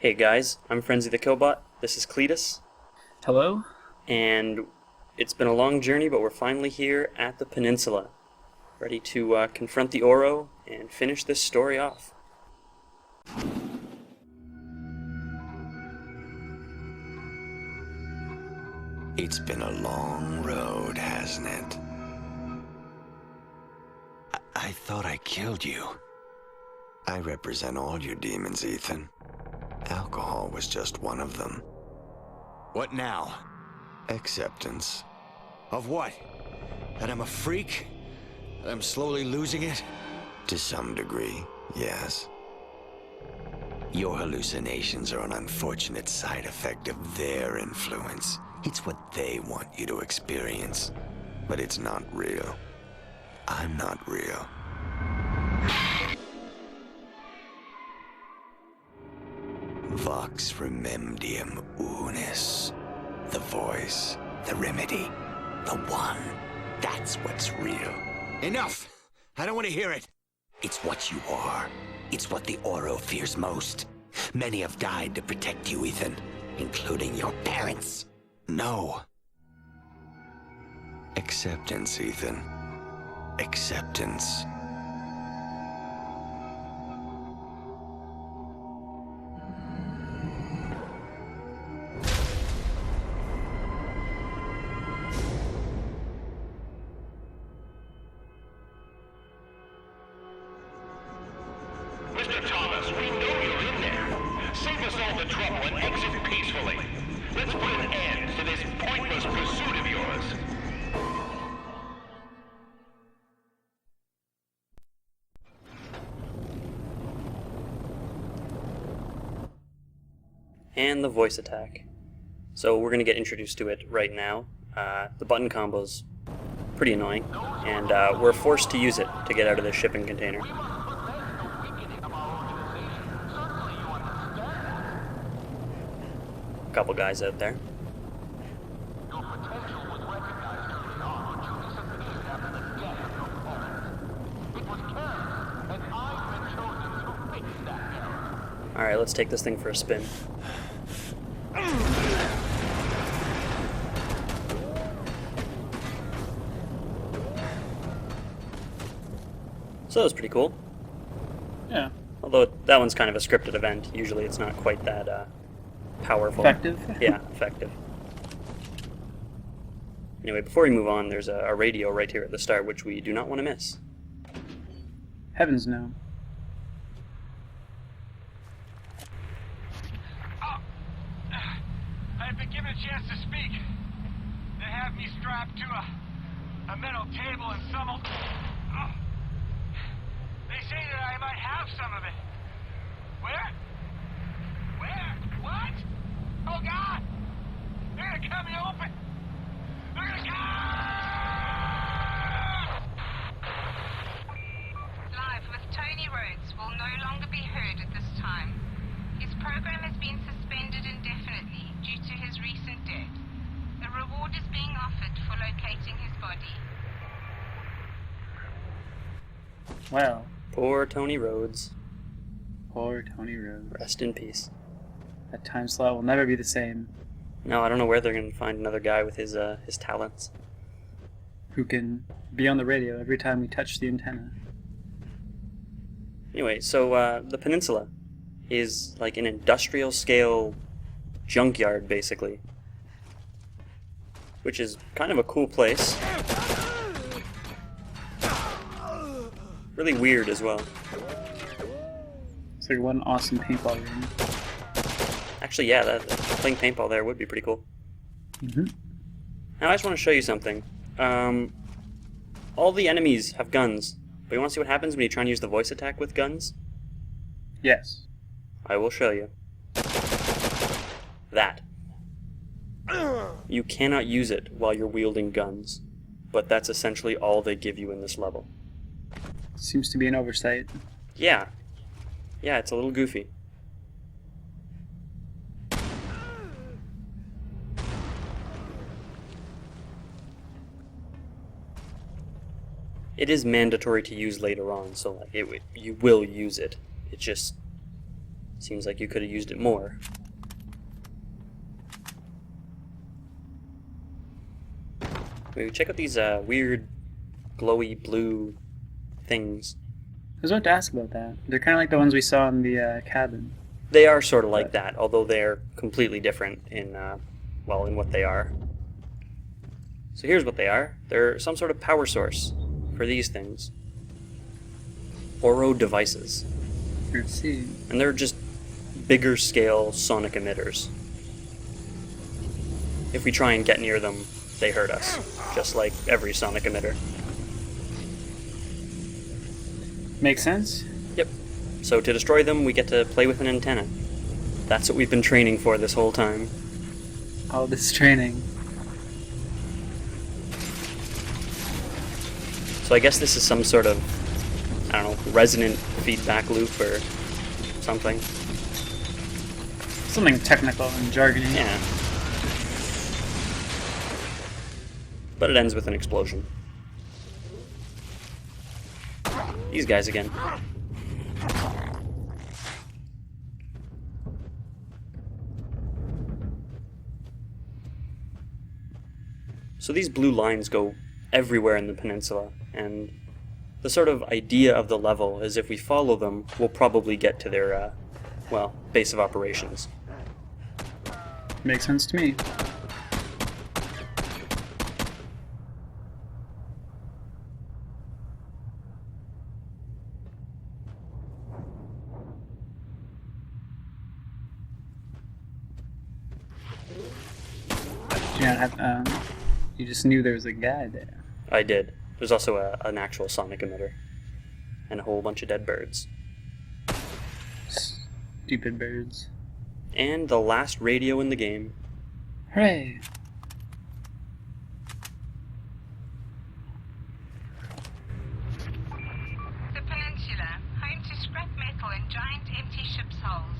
Hey guys, I'm Frenzy the Killbot, this is Cletus, Hello? and it's been a long journey, but we're finally here at the Peninsula, ready to confront the Oro and finish this story off. It's been a long road, hasn't it? I thought I killed you. I represent all your demons, Ethan. Alcohol was just one of them. What now? Acceptance. Of what? That I'm a freak? That I'm slowly losing it? To some degree, yes. Your hallucinations are an unfortunate side effect of their influence. It's what they want you to experience. But it's not real. I'm not real. Vox rememdium unis. The voice, the remedy, the one. That's what's real. Enough! I don't want to hear it. It's what you are. It's what the Oro fears most. Many have died to protect you, Ethan, including your parents. No. Acceptance, Ethan. Acceptance. Mr. Thomas, we know you're in there. Save us all the trouble and exit peacefully. Let's put an end to this pointless pursuit of yours. And the voice attack. So we're going to get introduced to it right now. The button combo's pretty annoying, and we're forced to use it to get out of this shipping container. Couple guys out there. Alright, let's take this thing for a spin. So that was pretty cool. Yeah. Although that one's kind of a scripted event. Usually it's not quite that powerful. Effective? Yeah, effective. Anyway, before we move on, there's a radio right here at the start, which we do not want to miss. Heavens no. I've been given a chance to speak. They have me strapped to a metal table and some... They say that I might have some of it. Where? Where? What? Oh, God! They're gonna cut me open! They're gonna Live with Tony Rhodes will no longer be heard at this time. His program has been suspended indefinitely due to his recent death. A reward is being offered for locating his body. Wow. Poor Tony Rhodes. Poor Tony Rhodes. Rest in peace. That time slot will never be the same. No, I don't know where they're going to find another guy with his talents. Who can be on the radio every time we touch the antenna. Anyway, so the Peninsula is like an industrial scale junkyard, basically. Which is kind of a cool place. Really weird as well. It's like one awesome paintball room. Actually, yeah, playing paintball there would be pretty cool. Mm-hmm. Now I just want to show you something. All the enemies have guns, but you want to see what happens when you try and use the voice attack with guns? Yes. I will show you. That. You cannot use it while you're wielding guns, but that's essentially all they give you in this level. Seems to be an oversight. Yeah. Yeah, it's a little goofy. It is mandatory to use later on, so like you will use it. It's just Seems like you could have used it more. Maybe check out these weird glowy blue things. I was about to ask about that. They're kind of like the ones we saw in the cabin. They are sort of like that, although they're completely different in, well, in what they are. So here's what they are. They're some sort of power source for these things. Oro devices. Let's see. And they're just bigger scale sonic emitters. If we try and get near them, they hurt us, just like every sonic emitter. Makes sense? Yep. So to destroy them, we get to play with an antenna. That's what we've been training for this whole time. All this training. So I guess this is some sort of, I don't know, resonant feedback loop or something. Something technical and jargony. Yeah. But it ends with an explosion. These guys again. So these blue lines go everywhere in the peninsula, and the sort of idea of the level is if we follow them, we'll probably get to their, well, base of operations. Makes sense to me. Yeah, you just knew there was a guy there. I did. There's also an actual sonic emitter. And a whole bunch of dead birds. Stupid birds. And the last radio in the game. Hooray! The Peninsula, home to scrap metal and giant empty ship's hulls.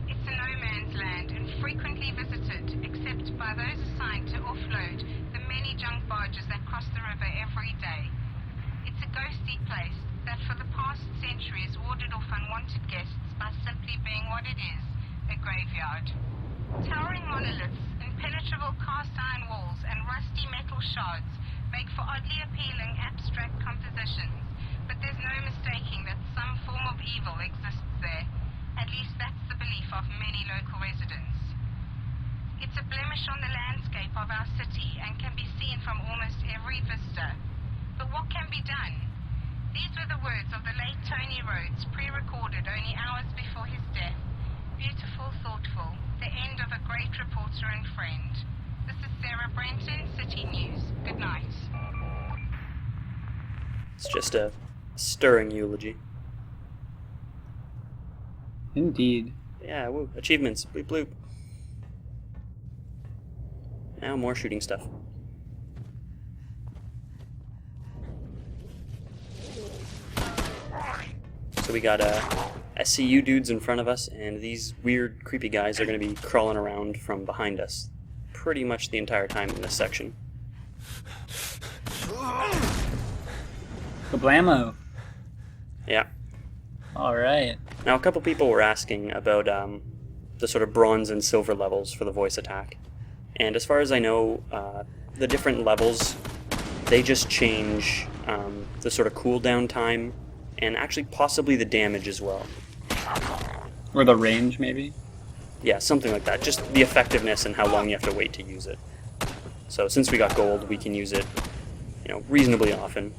It's a no-man's land and frequently visited, except by those assigned to offload the many junk barges that cross the river every day. It's a ghostly place that for the past century has warded off unwanted guests by simply being what it is, a graveyard. Towering monoliths, impenetrable cast iron walls, and rusty metal shards make for oddly appealing abstract compositions, but there's no mistaking that some form of evil exists there. At least that's the belief of many local residents. It's a blemish on the landscape of our city and can be seen from almost every vista. But what can be done? These were the words of the late Tony Rhodes, pre-recorded only hours before his death. Beautiful, thoughtful, the end of a great reporter and friend. This is Sarah Brenton, City News. Good night. It's just a stirring eulogy. Indeed. Yeah, woo. Achievements. Bloop bloop. Now more shooting stuff. So we got SCU dudes in front of us, and these weird, creepy guys are going to be crawling around from behind us pretty much the entire time in this section. Kablamo! Yeah. Alright. Now, a couple people were asking about the sort of bronze and silver levels for the voice attack. And as far as I know, the different levels, they just change the sort of cooldown time, and actually possibly the damage as well. Or the range, maybe? Yeah, something like that. Just the effectiveness and how long you have to wait to use it. So since we got gold, we can use it, you know, reasonably often.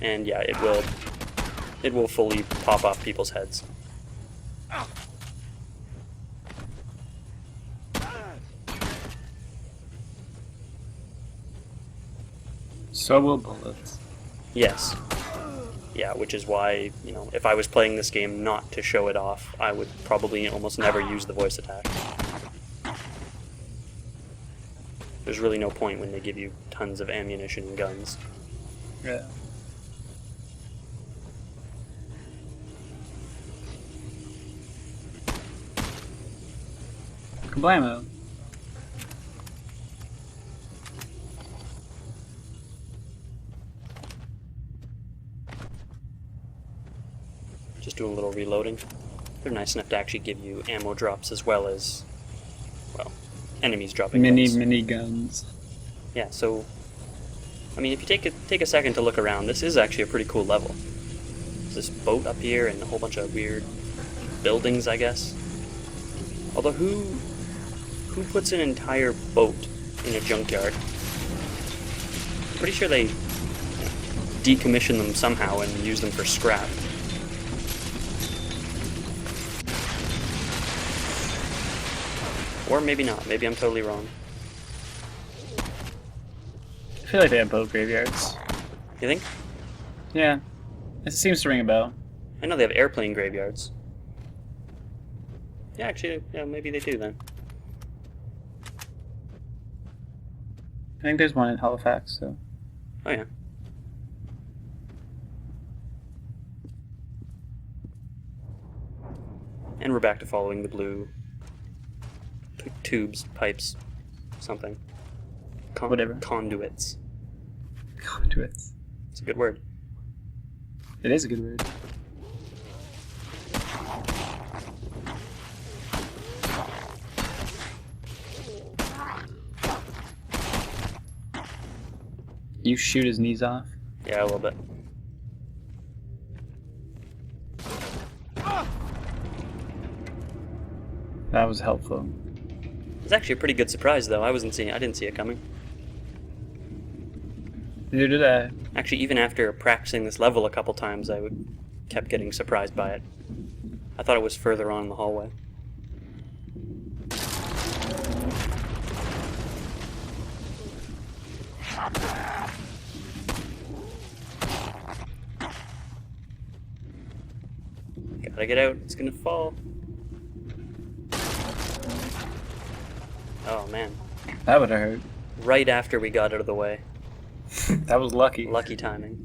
And yeah, it will fully pop off people's heads. So will bullets. Yes. Yeah, which is why, you know, if I was playing this game not to show it off, I would probably almost never use the voice attack. There's really no point when they give you tons of ammunition and guns. Yeah. Kablamo! Just doing a little reloading. They're nice enough to actually give you ammo drops as well as, well, enemies dropping Mini guns. Yeah, so, I mean, if you take a second to look around, this is actually a pretty cool level. There's this boat up here and a whole bunch of weird buildings, I guess. Although, who puts an entire boat in a junkyard? Pretty sure they decommission them somehow and use them for scrap. Or maybe not. Maybe I'm totally wrong. I feel like they have boat graveyards. You think? Yeah. It seems to ring a bell. I know they have airplane graveyards. Yeah, actually, yeah, maybe they do then. I think there's one in Halifax, so. Oh yeah. And we're back to following the blue tubes, pipes, something. Whatever. Conduits. Conduits. It's a good word. It is a good word. You shoot his knees off? Yeah, a little bit. That was helpful. It's actually a pretty good surprise, though. I didn't see it coming. Neither did I. Actually, even after practicing this level a couple times, kept getting surprised by it. I thought it was further on in the hallway. Gotta get out. It's gonna fall. Oh man. That would have hurt. Right after we got out of the way. That was lucky. Lucky timing.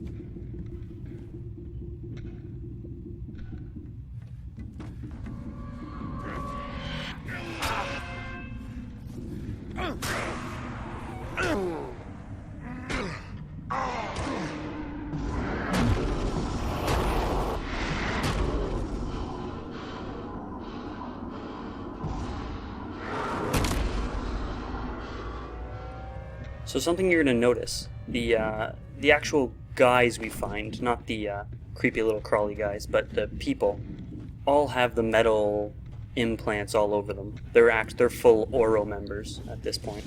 So something you're going to notice, the actual guys we find, not the creepy little crawly guys, but the people, all have the metal implants all over them. They're full Oro members at this point.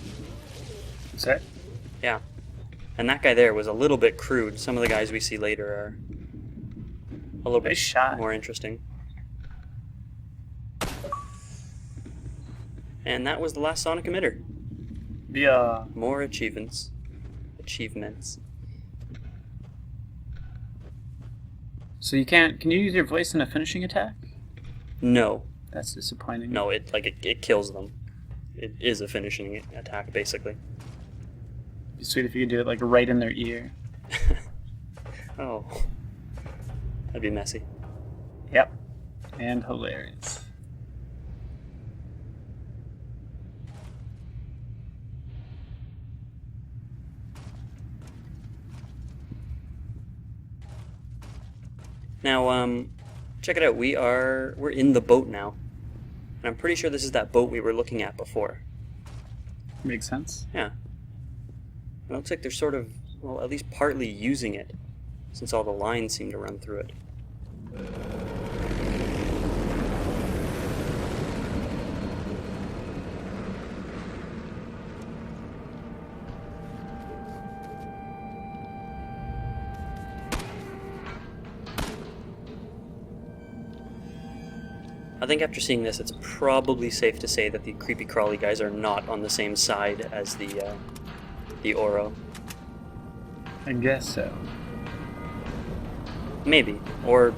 Is that? Yeah. And that guy there was a little bit crude. Some of the guys we see later are a little bit more interesting. And that was the last sonic emitter. Yeah. More achievements. So can you use your voice in a finishing attack? No. That's disappointing. No, it kills them. It is a finishing attack, basically. It'd be sweet if you could do it like right in their ear. Oh. That'd be messy. Yep. And hilarious. Now, check it out. We're in the boat now. And I'm pretty sure this is that boat we were looking at before. Makes sense. Yeah. It looks like they're sort of, well, at least partly using it, since all the lines seem to run through it. I think after seeing this, it's probably safe to say that the creepy crawly guys are not on the same side as the Oro. I guess so. Maybe. Or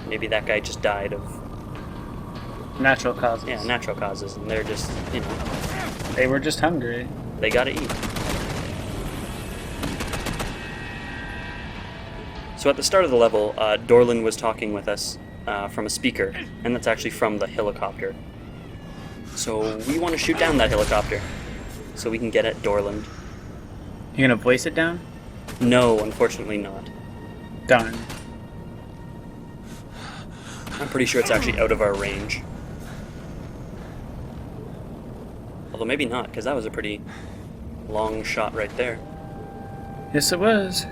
maybe that guy just died of... Natural causes. Yeah, natural causes, and they're just, you know... They were just hungry. They gotta eat. So at the start of the level, Dorlin was talking with us from a speaker, and that's actually from the helicopter. So we want to shoot down that helicopter, so we can get at Dorland. You gonna voice it down? No, unfortunately not. Darn. I'm pretty sure it's actually out of our range. Although maybe not, because that was a pretty long shot right there. Yes, it was.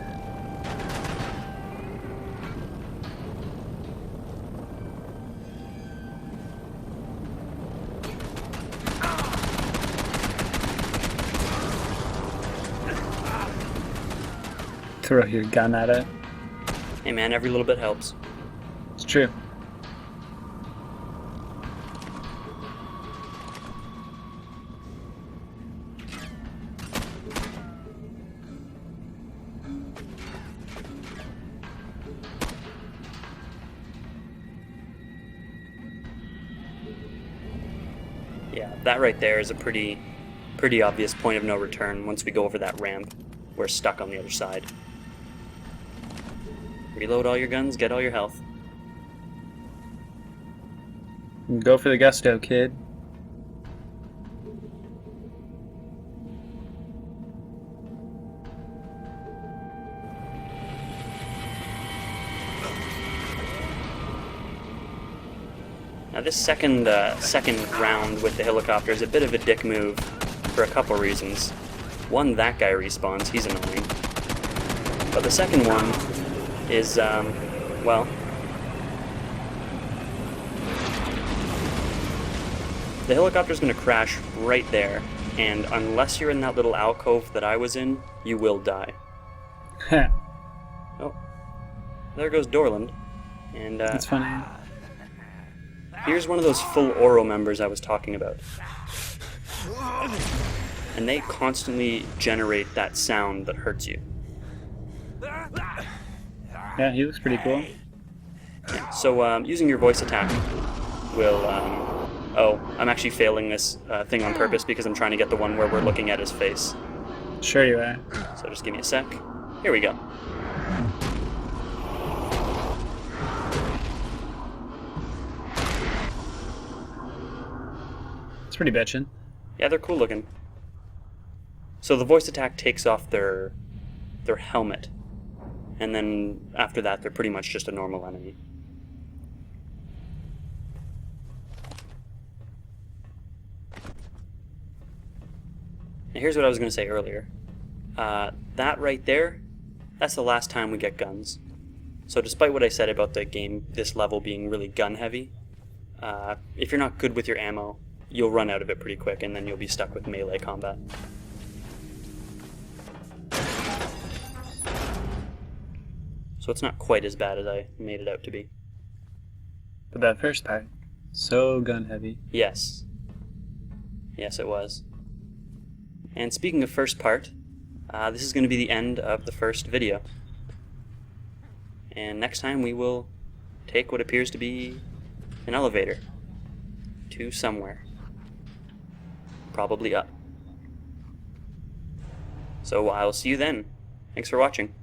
Throw your gun at it. Hey man, every little bit helps. It's true. Yeah, that right there is a pretty obvious point of no return. Once we go over that ramp, we're stuck on the other side. Reload all your guns, get all your health. Go for the gusto, kid. Now this second round with the helicopter is a bit of a dick move for a couple reasons. One, that guy respawns, he's annoying. But the second one is, well, the helicopter's going to crash right there, and unless you're in that little alcove that I was in, you will die. Oh, there goes Dorland. And That's funny. here's one of those full Oro members I was talking about. And they constantly generate that sound that hurts you. Yeah, he looks pretty cool. So using your voice attack will... oh, I'm actually failing this thing on purpose because I'm trying to get the one where we're looking at his face. Sure you are. So just give me a sec. Here we go. It's pretty bitchin'. Yeah, they're cool looking. So the voice attack takes off their helmet. And then after that, they're pretty much just a normal enemy. Now here's what I was going to say earlier. That right there, that's the last time we get guns. So despite what I said about the game, this level being really gun heavy, if you're not good with your ammo, you'll run out of it pretty quick and then you'll be stuck with melee combat. So it's not quite as bad as I made it out to be. But that first part, so gun heavy. Yes. Yes, it was. And speaking of first part, this is going to be the end of the first video. And next time we will take what appears to be an elevator to somewhere. Probably up. So I'll see you then. Thanks for watching.